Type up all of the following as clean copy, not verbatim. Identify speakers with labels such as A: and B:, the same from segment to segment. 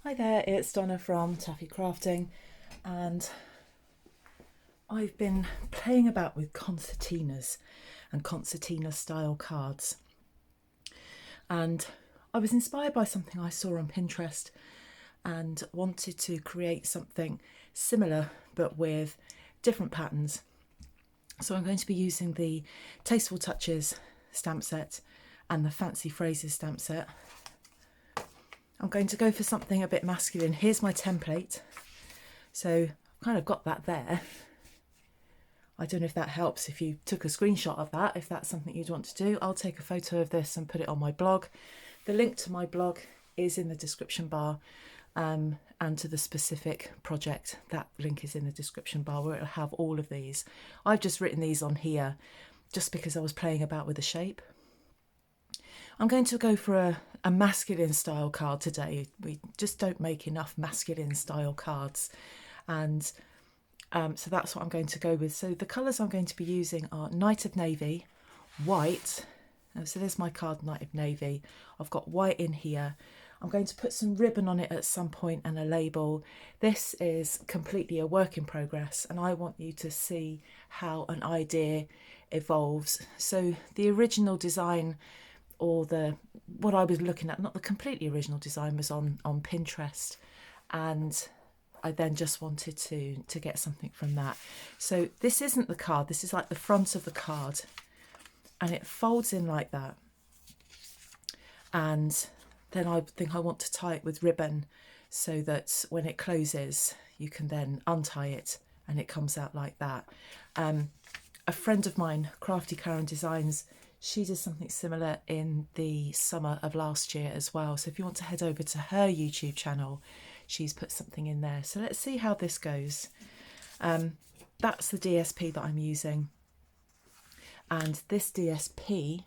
A: Hi there, it's Donna from Taffy Crafting, and I've been playing about with concertinas and concertina style cards, and I was inspired by something I saw on Pinterest and wanted to create something similar but with different patterns. So I'm going to be using the Tasteful Touches stamp set and the Fancy Phrases stamp set. I'm going to go for something a bit masculine. Here's my template. So I've kind of got that there. I don't know if that helps if you took a screenshot of that, if that's something you'd want to do. I'll take a photo of this and put it on my blog. The link to my blog is in the description bar, and to the specific project, that link is in the description bar where it'll have all of these. I've just written these on here just because I was playing about with the shape. I'm going to go for a masculine style card today. We just don't make enough masculine style cards, and so that's what I'm going to go with. So the colours I'm going to be using are Night of Navy, white. So there's my card, Night of Navy. I've got white in here. I'm going to put some ribbon on it at some point and a label. This is completely a work in progress, and I want you to see how an idea evolves. So the original design, or what I was looking at, not the completely original design, was on Pinterest, and I then just wanted to get something from that. So this isn't the card, this is like the front of the card, and it folds in like that. And then I think I want to tie it with ribbon so that when it closes, you can then untie it and it comes out like that. A friend of mine, Crafty Karen Designs, she did something similar in the summer of last year as well. So if you want to head over to her YouTube channel, she's put something in there. So let's see how this goes. That's the DSP that I'm using. And this DSP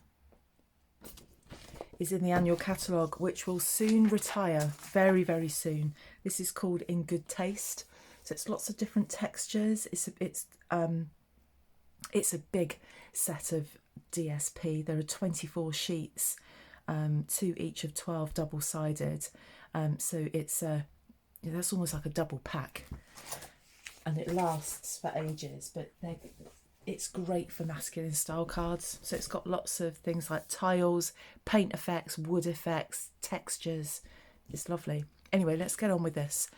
A: is in the annual catalogue, which will soon retire, very, very soon. This is called In Good Taste. So it's lots of different textures. It's a big set of DSP. There are 24 sheets, 2 each of 12 double-sided. So that's almost like a double pack, and it lasts for ages, but it's great for masculine style cards. So it's got lots of things like tiles, paint effects, wood effects, textures. It's lovely. Anyway, let's get on with this.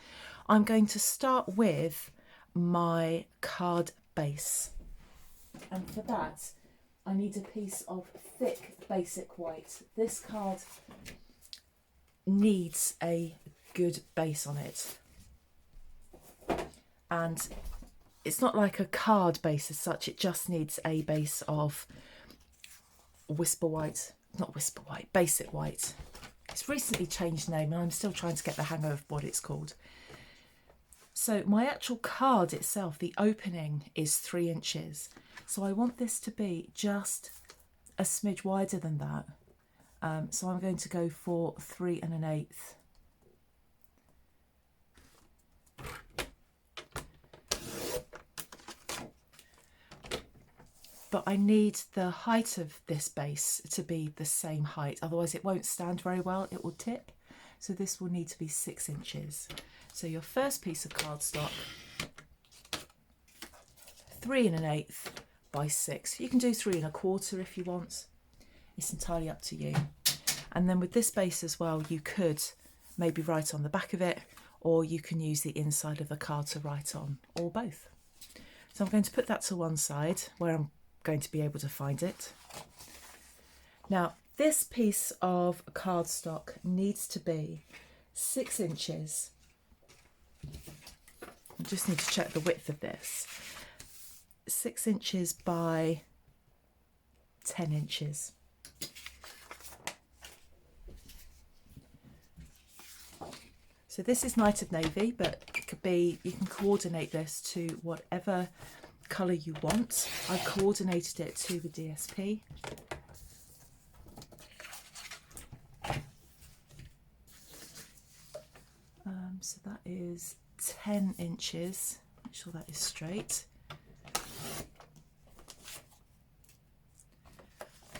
A: I'm going to start with my card base, and for that I need a piece of thick basic white. This card needs a good base on it, and it's not like a card base as such, it just needs a base of whisper white, not whisper white, basic white. It's recently changed name and I'm still trying to get the hang of what it's called. So my actual card itself, the opening is 3 inches. So I want this to be just a smidge wider than that. So I'm going to go for 3 1/8. But I need the height of this base to be the same height, otherwise it won't stand very well, it will tip. So this will need to be 6 inches. So your first piece of cardstock, 3 1/8 by 6. You can do 3 1/4 if you want. It's entirely up to you. And then with this base as well, you could maybe write on the back of it, or you can use the inside of the card to write on, or both. So I'm going to put that to one side where I'm going to be able to find it. Now this piece of cardstock needs to be 6 inches. I just need to check the width of this. 6 inches by 10 inches. So this is Night of Navy, but it could be, you can coordinate this to whatever colour you want. I've coordinated it to the DSP. So that is 10 inches. Make sure that is straight.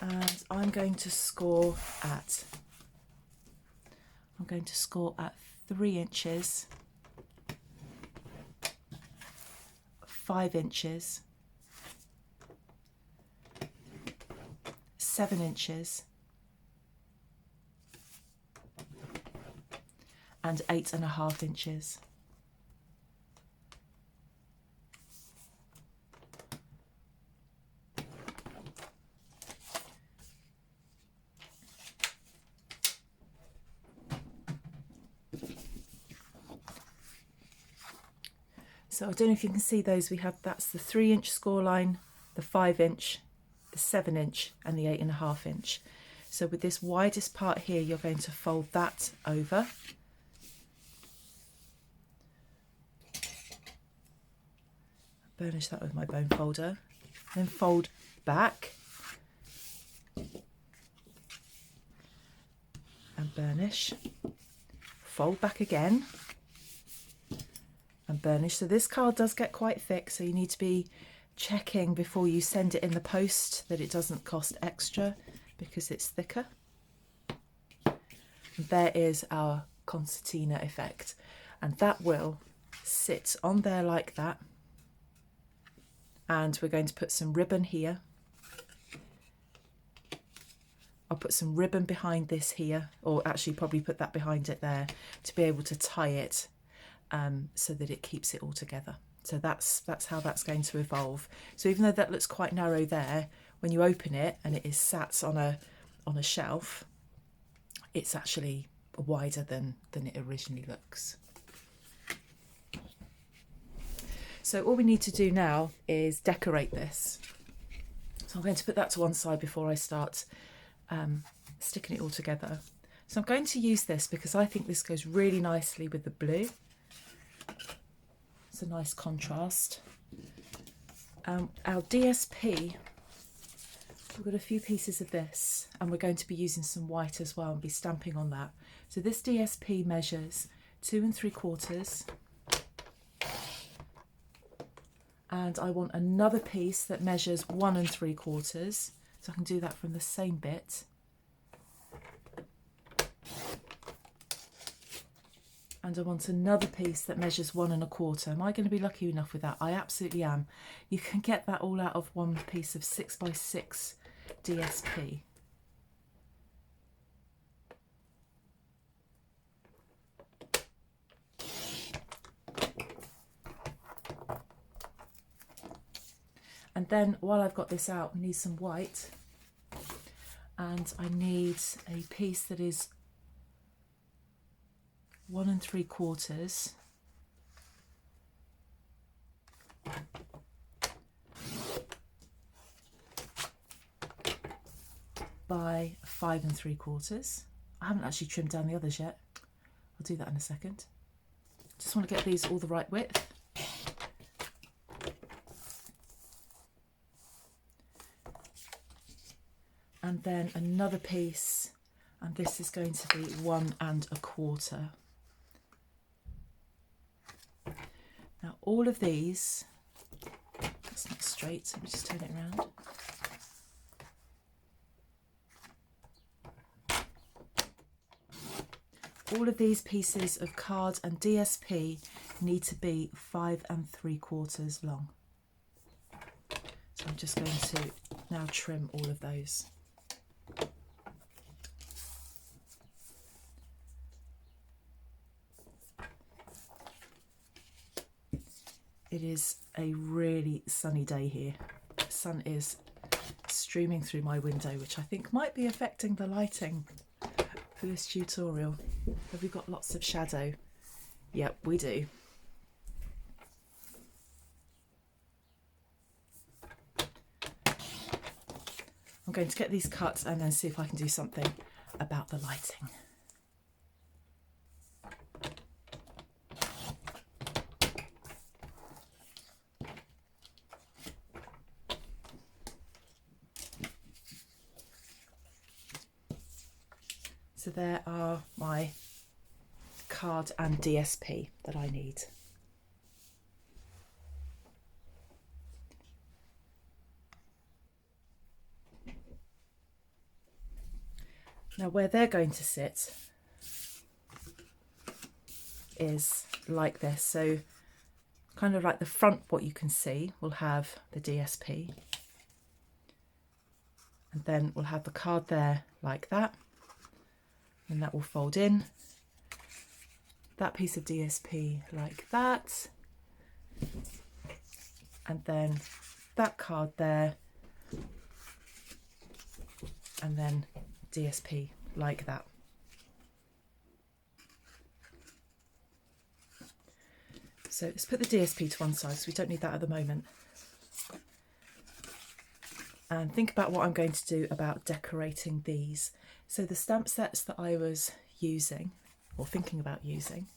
A: And I'm going to score at I'm going to score at 3 inches, 5 inches, 7 inches, and 8.5 inches. So I don't know if you can see those. We have, that's the 3 inch score line, the 5 inch, the 7 inch and the 8.5 inch. So with this widest part here, you're going to fold that over. Burnish that with my bone folder. Then fold back and burnish. Fold back again and burnish. So this card does get quite thick, so you need to be checking before you send it in the post that it doesn't cost extra because it's thicker. And there is our concertina effect, and that will sit on there like that. And we're going to put some ribbon here. I'll put some ribbon behind this here, or actually probably put that behind it there to be able to tie it so that it keeps it all together. So that's how that's going to evolve. So even though that looks quite narrow there, when you open it and it is sat on a shelf, it's actually wider than it originally looks. So all we need to do now is decorate this. So I'm going to put that to one side before I start sticking it all together. So I'm going to use this because I think this goes really nicely with the blue. It's a nice contrast. Our DSP, we've got a few pieces of this, and we're going to be using some white as well and be stamping on that. So this DSP measures 2 3/4, and I want another piece that measures 1 3/4, so I can do that from the same bit. And I want another piece that measures 1 1/4. Am I going to be lucky enough with that? I absolutely am. You can get that all out of one piece of 6x6 DSP. And then while I've got this out, I need some white, and I need a piece that is 1 3/4 by 5 3/4. I haven't actually trimmed down the others yet. I'll do that in a second. Just want to get these all the right width. And then another piece, and this is going to be 1 1/4. Now all of these, that's not straight, so let me just turn it around. All of these pieces of card and DSP need to be 5 3/4 long. So I'm just going to now trim all of those. It is a really sunny day here. The sun is streaming through my window, which I think might be affecting the lighting for this tutorial. Have we got lots of shadow? Yep, we do. I'm going to get these cut and then see if I can do something about the lighting. So there are my card and DSP that I need. Now where they're going to sit, is like this. So kind of like the front, what you can see, will have the DSP. And then we'll have the card there like that. And that will fold in. That piece of DSP like that. And then that card there. And then DSP like that. So let's put the DSP to one side because we don't need that at the moment. And think about what I'm going to do about decorating these. So the stamp sets that I was using, or thinking about using,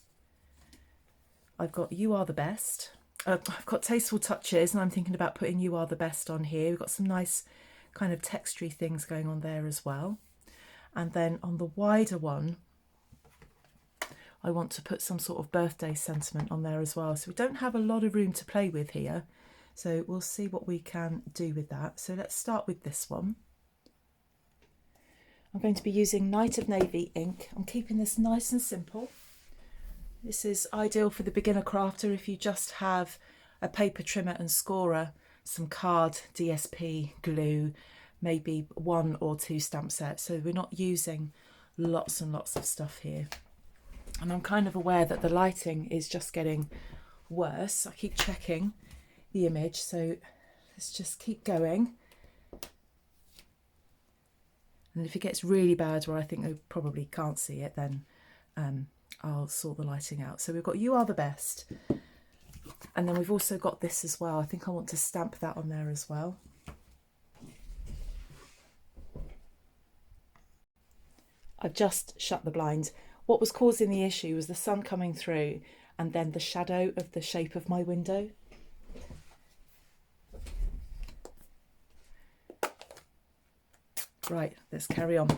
A: I've got You Are the Best. I've got Tasteful Touches, and I'm thinking about putting You Are the Best on here. We've got some nice kind of textury things going on there as well. And then on the wider one, I want to put some sort of birthday sentiment on there as well. So we don't have a lot of room to play with here. So we'll see what we can do with that. So let's start with this one. I'm going to be using Night of Navy ink. I'm keeping this nice and simple. This is ideal for the beginner crafter if you just have a paper trimmer and scorer, some card, DSP, glue, maybe 1 or 2 stamp sets. So we're not using lots and lots of stuff here. And I'm kind of aware that the lighting is just getting worse. I keep checking the image, so let's just keep going. And if it gets really bad where I think I probably can't see it, then I'll sort the lighting out. So we've got You Are the Best. And then we've also got this as well. I think I want to stamp that on there as well. I've just shut the blind. What was causing the issue was the sun coming through and then the shadow of the shape of my window. Right, let's carry on.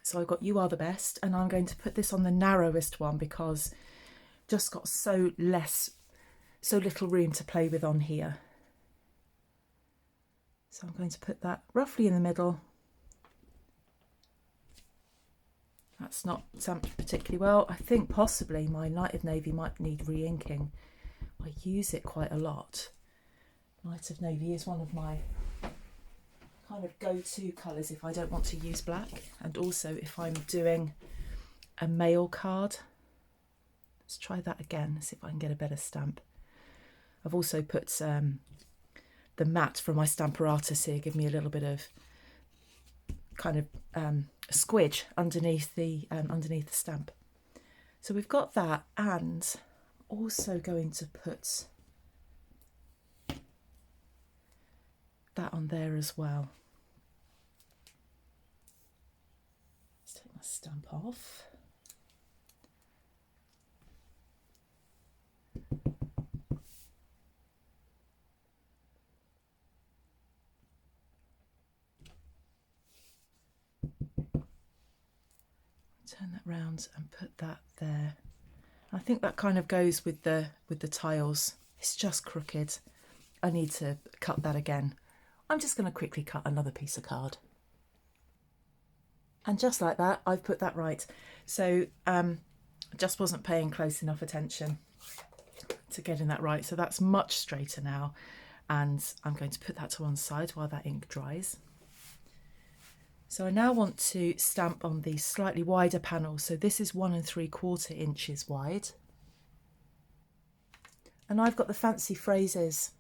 A: So I've got You Are the Best, and I'm going to put this on the narrowest one because just got so little room to play with on here. So I'm going to put that roughly in the middle. That's not stamped particularly well. I think possibly my Night of Navy might need re-inking. I use it quite a lot. Night of Navy is one of my kind of go-to colours if I don't want to use black, and also if I'm doing a mail card. Let's try that again, see if I can get a better stamp. I've also put the matte from my Stamparatus here, give me a little bit of kind of squidge underneath the stamp. So we've got that, and also going to put that on there as well. Let's take my stamp off. Turn that round and put that there. I think that kind of goes with the tiles. It's just crooked. I need to cut that again. I'm just going to quickly cut another piece of card. And just like that, I've put that right. So I just wasn't paying close enough attention to getting that right. So that's much straighter now. And I'm going to put that to one side while that ink dries. So I now want to stamp on the slightly wider panel. So this is 1 3/4 inches wide. And I've got the Fancy Phrases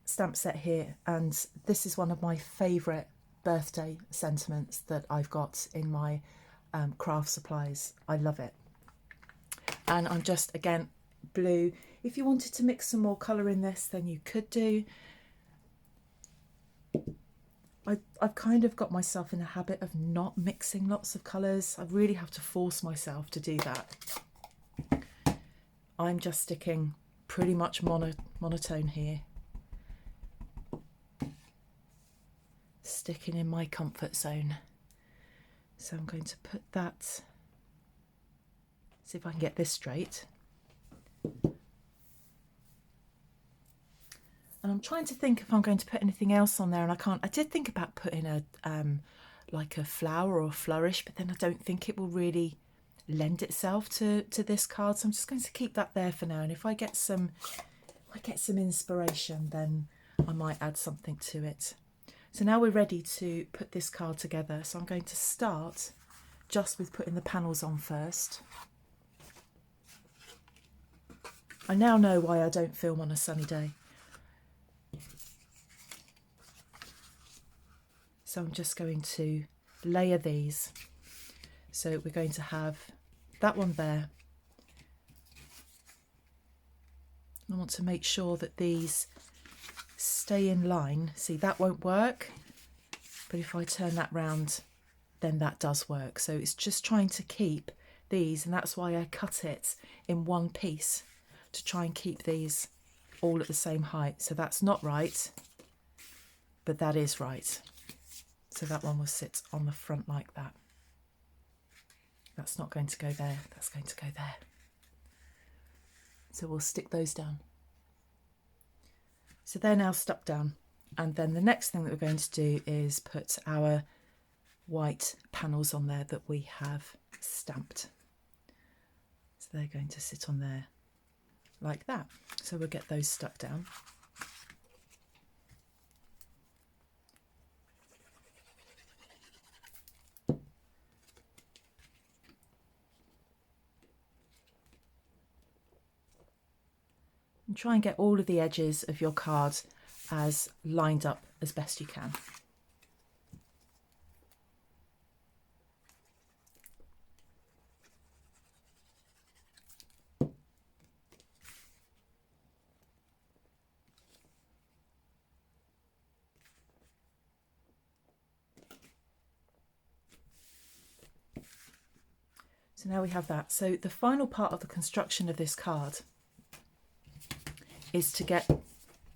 A: stamp set here, and this is one of my favourite birthday sentiments that I've got in my craft supplies. I love it. And I'm just, again, blue. If you wanted to mix some more colour in this, then you could do. I've kind of got myself in a habit of not mixing lots of colours. I really have to force myself to do that. I'm just sticking pretty much monotone here. Sticking in my comfort zone. So I'm going to put that, see if I can get this straight. And I'm trying to think if I'm going to put anything else on there, and I can't. I did think about putting a like a flower or a flourish, but then I don't think it will really lend itself to this card. So I'm just going to keep that there for now. And if I get some inspiration, then I might add something to it. So now we're ready to put this card together. So I'm going to start just with putting the panels on first. I now know why I don't film on a sunny day. So I'm just going to layer these. So we're going to have that one there. I want to make sure that these stay in line. See, that won't work, but if I turn that round, then that does work. So it's just trying to keep these, and that's why I cut it in one piece, to try and keep these all at the same height. So that's not right, but that is right. So that one will sit on the front like that. That's not going to go there, that's going to go there. So we'll stick those down. So they're now stuck down. And then the next thing that we're going to do is put our white panels on there that we have stamped. So they're going to sit on there like that. So we'll get those stuck down. And try and get all of the edges of your card as lined up as best you can. So now we have that. So the final part of the construction of this card is to get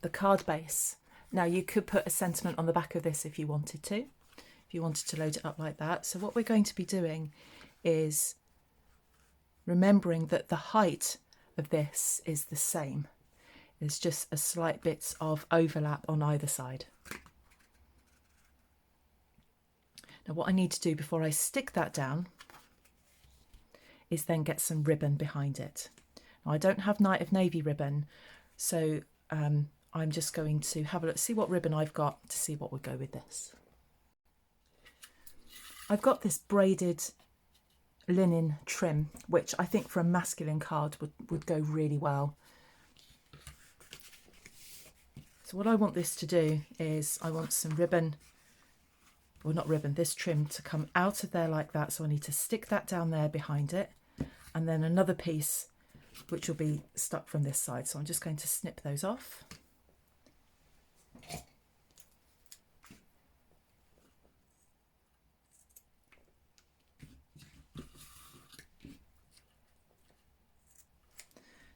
A: the card base. Now you could put a sentiment on the back of this if you wanted to, load it up like that. So what we're going to be doing is remembering that the height of this is the same. There's just a slight bits of overlap on either side. Now what I need to do before I stick that down is then get some ribbon behind it. Now I don't have Night of Navy ribbon, so I'm just going to have a look, see what ribbon I've got to see what would go with this. I've got this braided linen trim, which I think for a masculine card would go really well. So what I want this to do is I want some ribbon, well not ribbon, this trim to come out of there like that. So I need to stick that down there behind it, and then another piece which will be stuck from this side. So I'm just going to snip those off.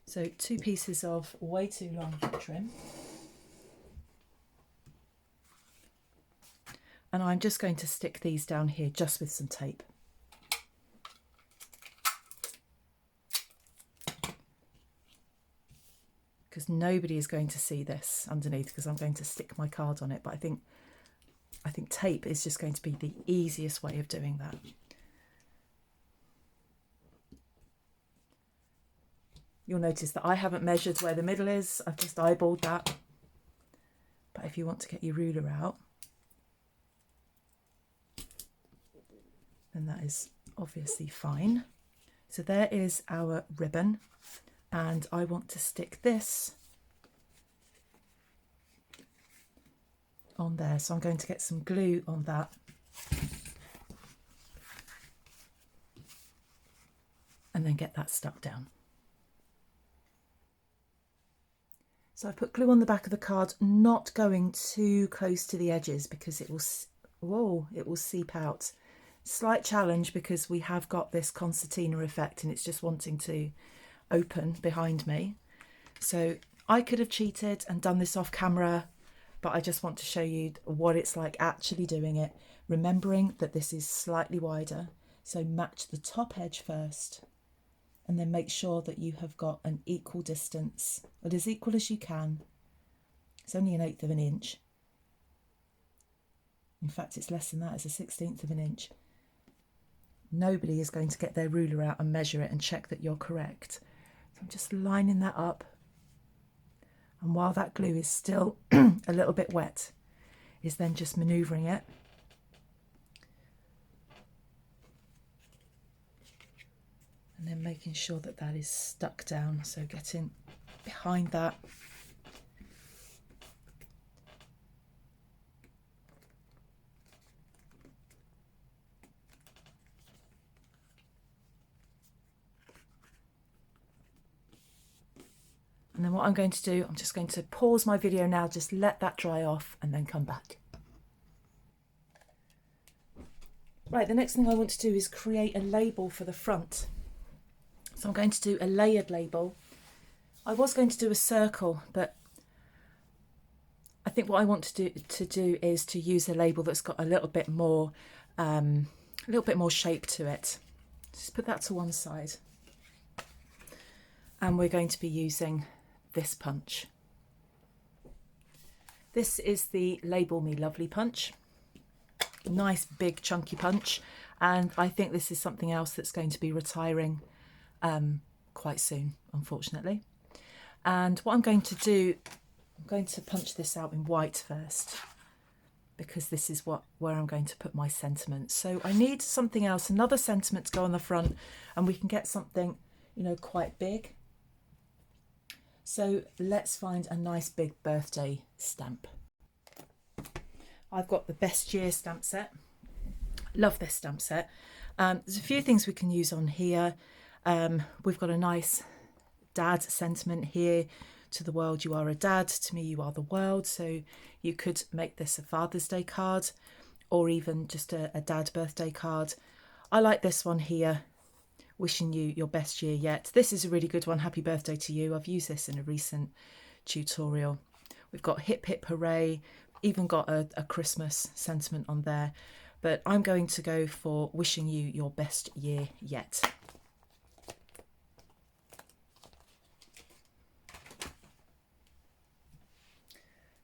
A: So 2 pieces of way too long trim. And I'm just going to stick these down here just with some tape. Because nobody is going to see this underneath, because I'm going to stick my card on it. But I think tape is just going to be the easiest way of doing that. You'll notice that I haven't measured where the middle is. I've just eyeballed that. But if you want to get your ruler out, then that is obviously fine. So there is our ribbon, and I want to stick this on there. So I'm going to get some glue on that. And then get that stuck down. So I put glue on the back of the card, not going too close to the edges because it will seep out. Slight challenge because we have got this concertina effect and it's just wanting to open behind me. So I could have cheated and done this off camera, but I just want to show you what it's like actually doing it, remembering that this is slightly wider. So match the top edge first, and then make sure that you have got an equal distance, but as equal as you can. It's only 1/8 of an inch. In fact, it's less than that, it's 1/16 of an inch. Nobody is going to get their ruler out and measure it and check that you're correct. So I'm just lining that up. And while that glue is still a little bit wet, is then just manoeuvring it. And then making sure that that is stuck down. So getting behind that. And then what I'm going to do, I'm just going to pause my video now, just let that dry off and then come back. Right, the next thing I want to do is create a label for the front. So I'm going to do a layered label. I was going to do a circle, but I think what I want to do is to use a label that's got a little bit more shape to it. Just put that to one side. And we're going to be using this punch. This is the Label Me Lovely punch. Nice big chunky punch, and I think this is something else that's going to be retiring quite soon, unfortunately. And what I'm going to do, I'm going to punch this out in white first, because this is where I'm going to put my sentiment. So I need something else, another sentiment to go on the front, and we can get something, you know, quite big. So let's find a nice big birthday stamp. I've got the Best Year stamp set. Love this stamp set. There's a few things we can use on here. We've got a nice dad sentiment here. To the world, you are a dad. To me, you are the world. So you could make this a Father's Day card, or even just a dad birthday card. I like this one here. Wishing you your best year yet. This is a really good one. Happy birthday to you. I've used this in a recent tutorial. We've got hip hip hooray, even got a Christmas sentiment on there, but I'm going to go for wishing you your best year yet.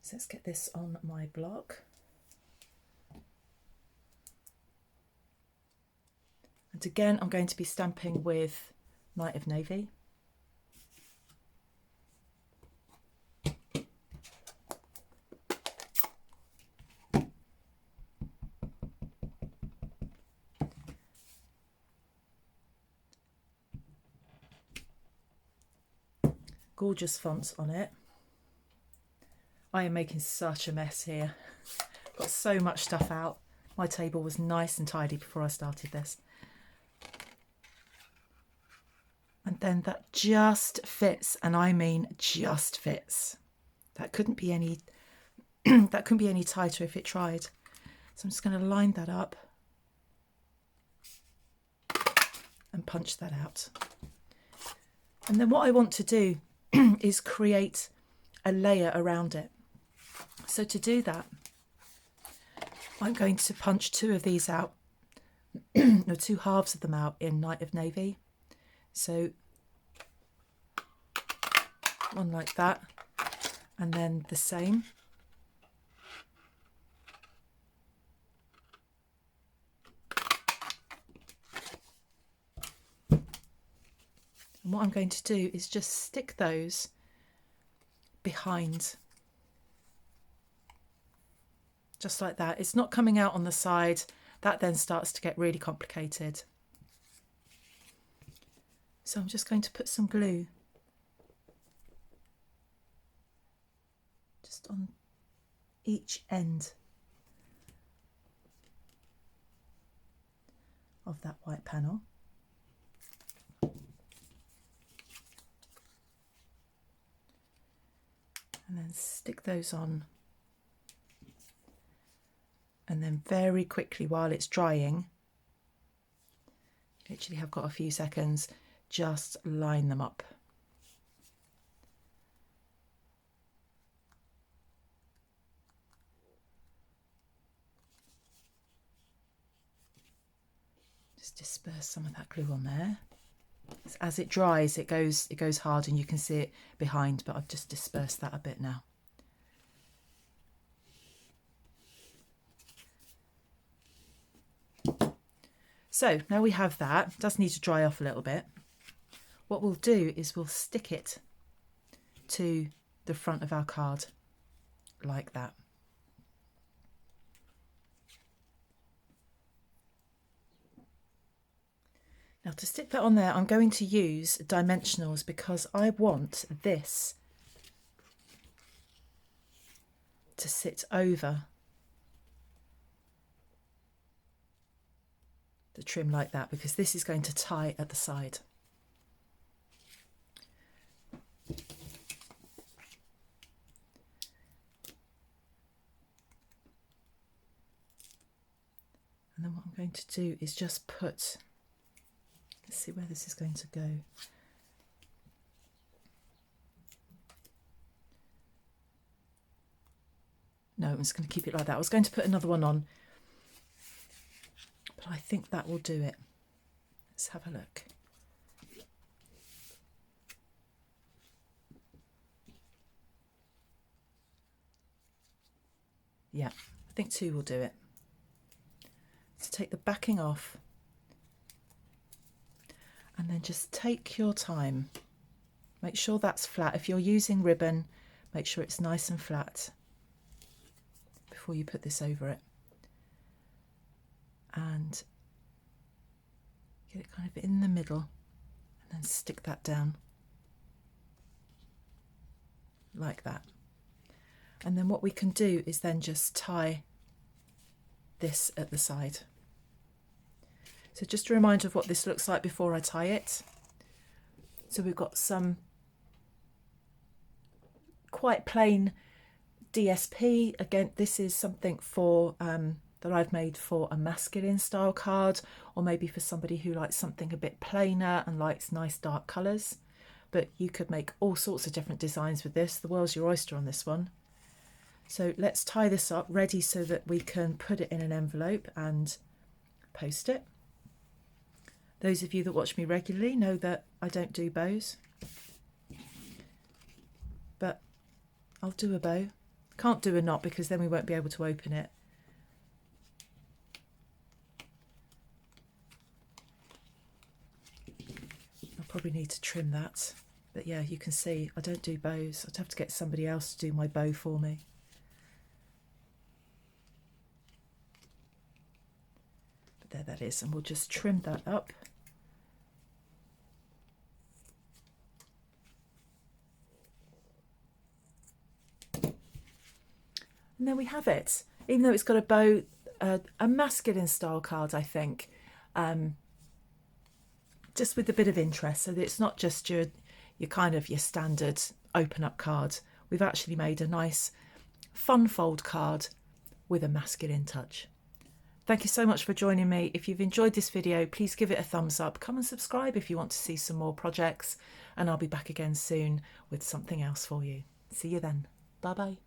A: So let's get this on my block. And again, I'm going to be stamping with Night of Navy. Gorgeous fonts on it. I am making such a mess here. Got so much stuff out. My table was nice and tidy before I started this. And then that just fits, and I mean just fits. That couldn't be any that couldn't be any tighter if it tried. So I'm just going to line that up and punch that out. And then what I want to do is create a layer around it. So to do that, I'm going to punch two of these out, no, two halves of them out in Night of Navy. So one like that, and then the same. And what I'm going to do is just stick those behind, just like that. It's not coming out on the side. That then starts to get really complicated. So I'm just going to put some glue just on each end of that white panel. And then stick those on. And then very quickly, while it's drying, literally have got a few seconds, just line them up. Just disperse some of that glue on there. As it dries, it goes hard, and you can see it behind, but I've just dispersed that a bit now. So now we have that. It does need to dry off a little bit. What we'll do is we'll stick it to the front of our card like that. Now to stick that on there, I'm going to use dimensionals because I want this to sit over the trim like that, because this is going to tie at the side. And then what I'm going to do is just put, let's see where this is going to go. No, I'm just going to keep it like that. I was going to put another one on, but I think that will do it. Let's have a look. Yeah, I think 2 will do it. So take the backing off and then just take your time. Make sure that's flat. If you're using ribbon, make sure it's nice and flat before you put this over it. And get it kind of in the middle and then stick that down like that. And then what we can do is then just tie this at the side. So just a reminder of what this looks like before I tie it. So we've got some quite plain DSP. Again, this is something for that I've made for a masculine style card, or maybe for somebody who likes something a bit plainer and likes nice dark colours. But you could make all sorts of different designs with this. The world's your oyster on this one. So let's tie this up ready so that we can put it in an envelope and post it. Those of you that watch me regularly know that I don't do bows, but I'll do a bow. Can't do a knot because then we won't be able to open it. I'll probably need to trim that, but yeah, you can see I don't do bows. I'd have to get somebody else to do my bow for me. There that is, and we'll just trim that up. And then we have it. Even though it's got a bow, a masculine style card, I think, just with a bit of interest, so that it's not just your kind of your standard open up card. We've actually made a nice fun fold card with a masculine touch. Thank you so much for joining me. If you've enjoyed this video, please give it a thumbs up. Come and subscribe if you want to see some more projects, and I'll be back again soon with something else for you. See you then. Bye bye.